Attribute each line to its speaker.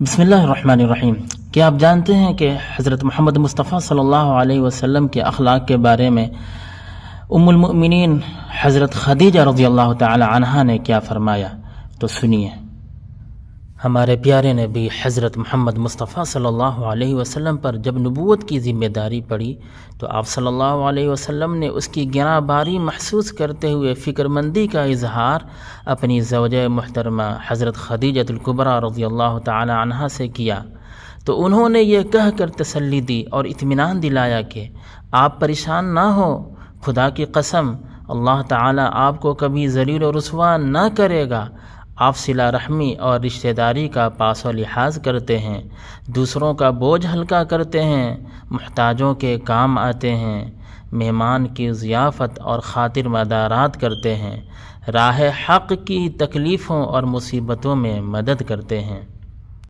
Speaker 1: بسم اللہ الرحمن الرحیم۔ کیا آپ جانتے ہیں کہ حضرت محمد مصطفیٰ صلی اللہ علیہ وسلم کے اخلاق کے بارے میں ام المؤمنین حضرت خدیجہ رضی اللہ تعالی عنہا نے کیا فرمایا؟ تو سنیے۔ ہمارے پیارے نبی حضرت محمد مصطفیٰ صلی اللہ علیہ وسلم پر جب نبوت کی ذمہ داری پڑی تو آپ صلی اللہ علیہ وسلم نے اس کی گراں باری محسوس کرتے ہوئے فکر مندی کا اظہار اپنی زوجہ محترمہ حضرت خدیجہ الکبریٰ رضی اللہ تعالی عنہا سے کیا، تو انہوں نے یہ کہہ کر تسلی دی اور اطمینان دلایا کہ آپ پریشان نہ ہو، خدا کی قسم اللہ تعالی آپ کو کبھی ذلیل و رسوا نہ کرے گا۔ آپ صلہ رحمی اور رشتہ داری کا پاس و لحاظ کرتے ہیں، دوسروں کا بوجھ ہلکا کرتے ہیں، محتاجوں کے کام آتے ہیں، مہمان کی ضیافت اور خاطر مدارات کرتے ہیں، راہ حق کی تکلیفوں اور مصیبتوں میں مدد کرتے ہیں۔